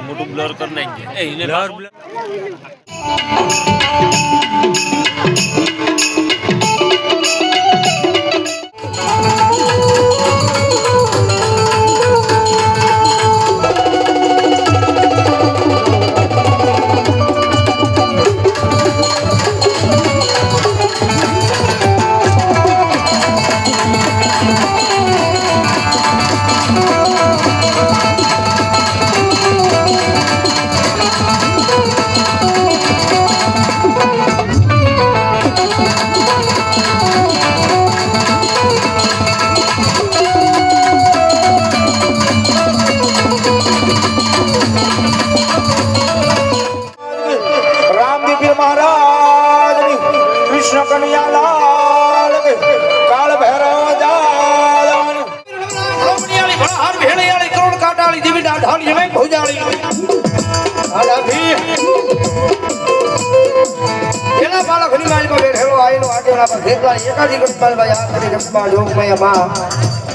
મોટું બ્લર કરી નાખીએ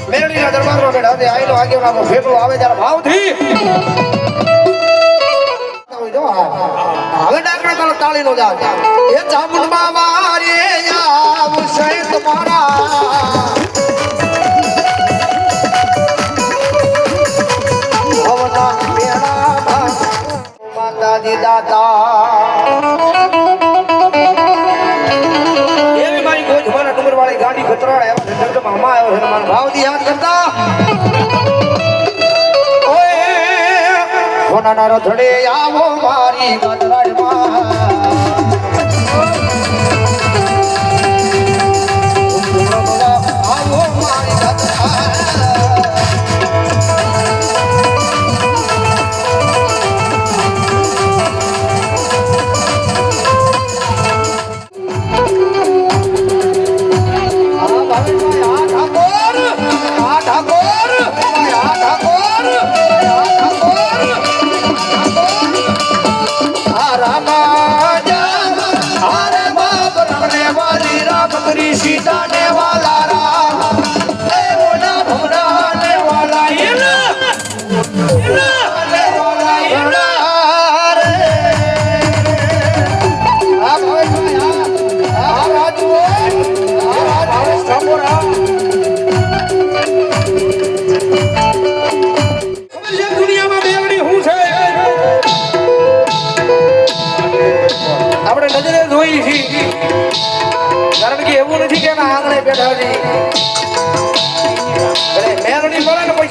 મેરડીના દરબારમાં બેઠા તે આયલો આગેવાનો ફેરલો આવે ત્યારે ભાવથી હવે ડાકણા તાળ તાળીનો જાત એ ચામુંડમાં મારે આવ સહિત મારા ભવના મેળા માતાજી દાતા ગાડી ખતરાડે મામા આવ્યો છે મારા ભાવથી યાદ કરતા ઓય સોનાના રથડે આવો મારી ગજરાડમાં આવો મારી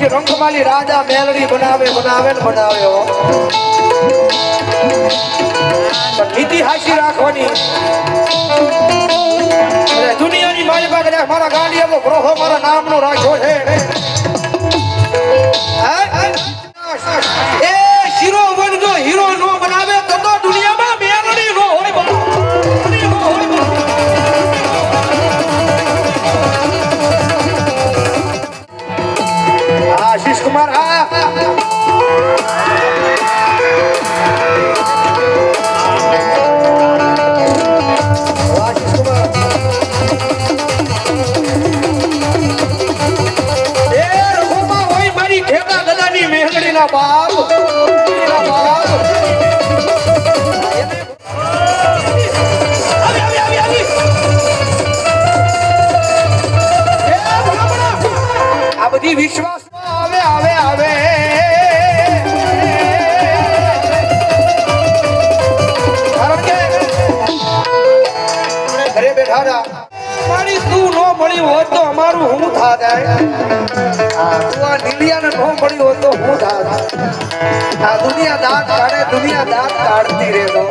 રંગમાલી રાજા મેલડી બનાવે નીતિ હાસી રાખવાની દુનિયાની મારી પાસે મારા ગાડીઓ ગ્રહો મારા નામનો રાખ્યો છે એ શીરો બનજો હીરો નો બનાવે તો દુનિયામાં મેલડી નો હોય આશીષ કુમાર આ બધી વિશ્વાસમાં આવે કારણ કે ઘરે બેઠા મારી તું નો મળી હોત તો અમારું હું થા જાય તું આ નીલિયાને નો મળી હોત તો હું થા આ દુનિયા દાંત કાઢતી રહેતો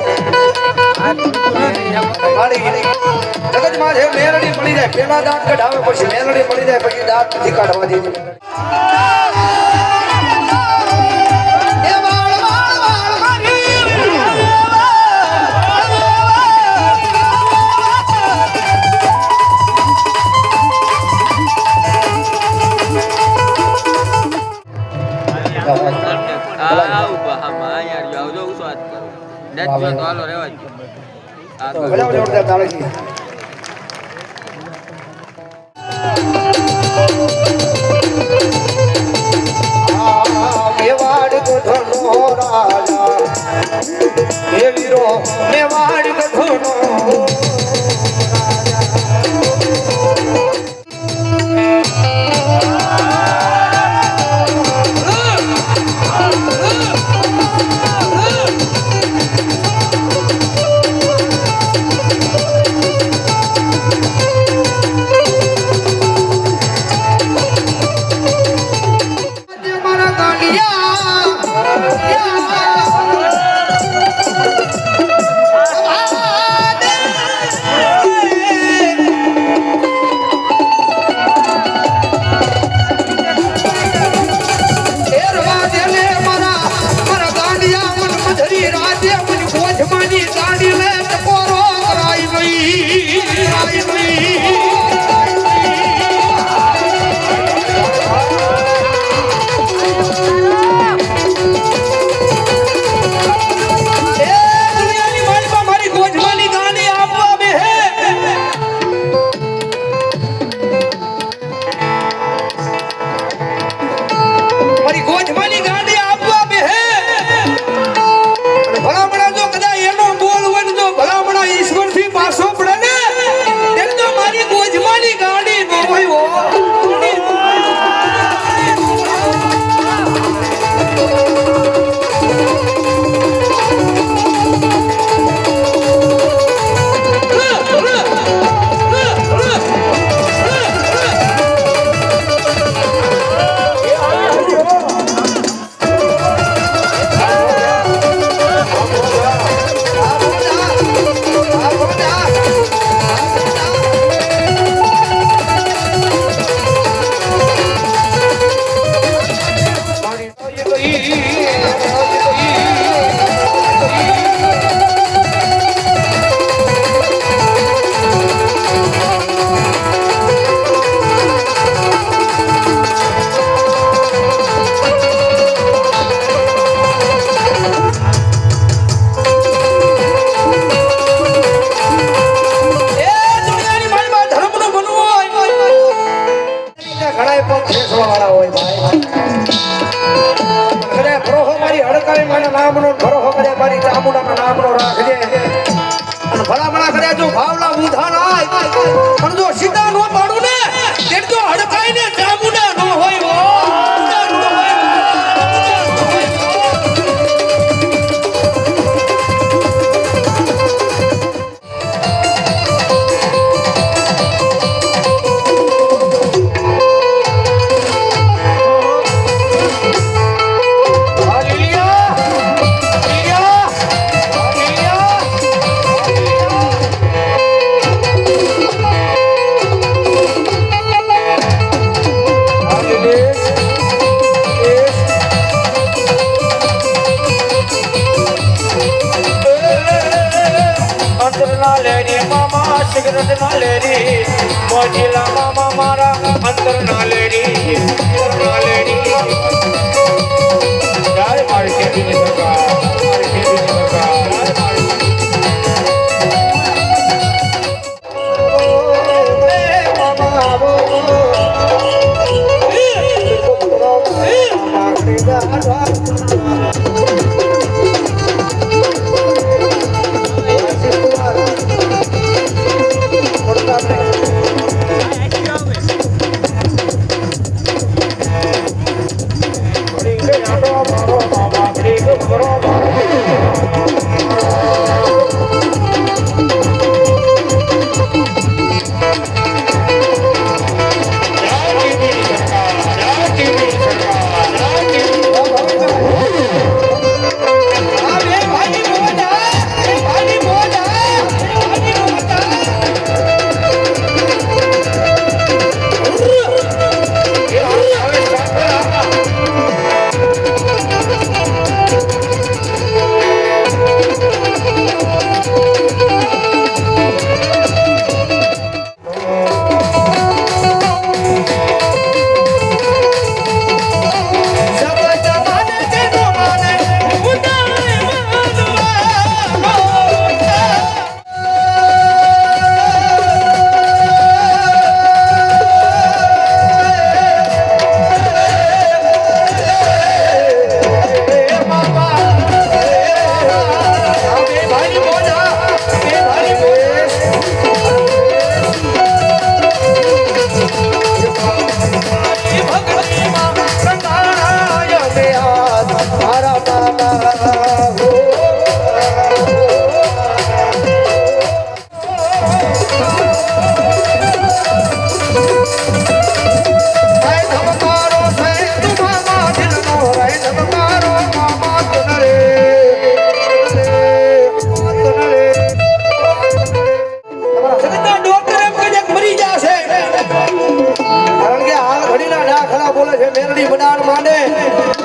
જગતમાં જે મેલડી મળી જાય પેલા દાંત કઢાવે પછી મેલડી મળી જાય પછી દાંત નથી કાઢવા દીધું જોરદાર તાળી મગજ ના લેરી મોજીલા મામા મારા અંતર ના લેરી ના લેરી જય મારી કેબીની સરકાર મારી કેબીની સરકાર જય મારી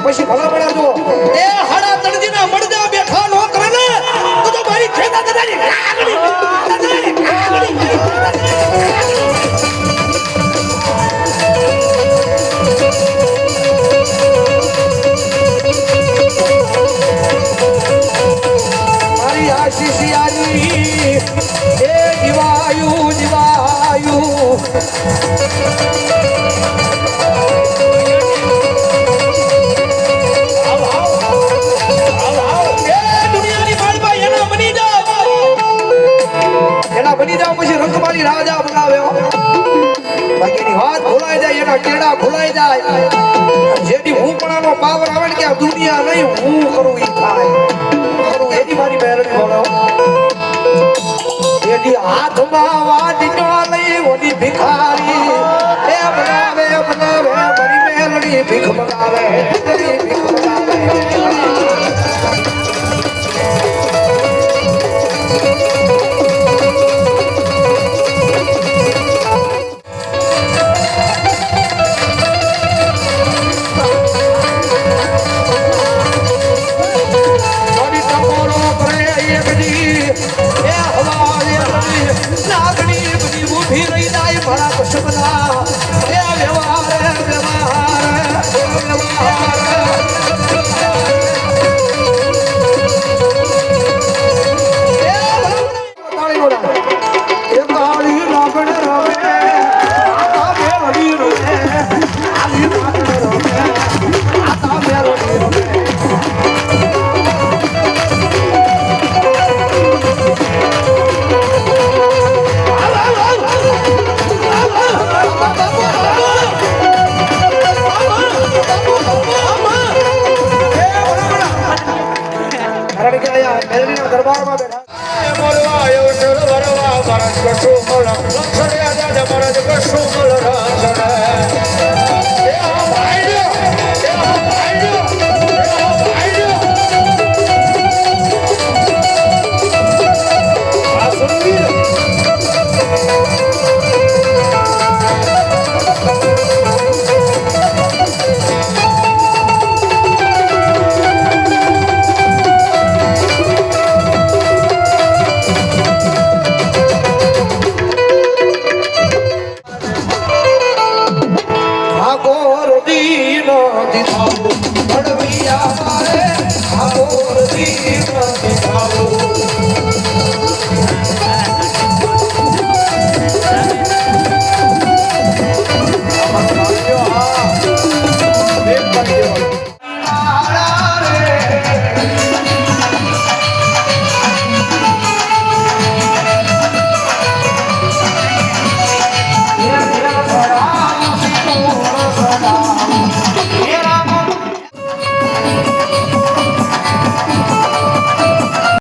પછી ભલા બનાવજો એ હાડા તણજીના મળદા બેઠા નો કરે ને તો મારી ખેતા દાદાની મારી આશીષ યારી એ જીવાયુ જીવાયુ બની જાવ પછી રંગમાલી રાજા બનાવ્યો બાકીની વાત ભૂલાઈ જાય એના કેડા ભૂલાઈ જાય જેથી હું પણાનો પાવર આવે ને કે આ દુનિયા નહીં હું કરું ઈ થાય કરું એની મારી મહેરબાની બોલો જેથી હાથમાં વાડીનો લઈ ઓની ભિખારી એ બનાવે મારી મહેરબાની ભીખ મંગાવે ભીખ મંગાવે નાગણી બધી ઊભી રહી જાય મારા કશું બધા એ વ્યવહાર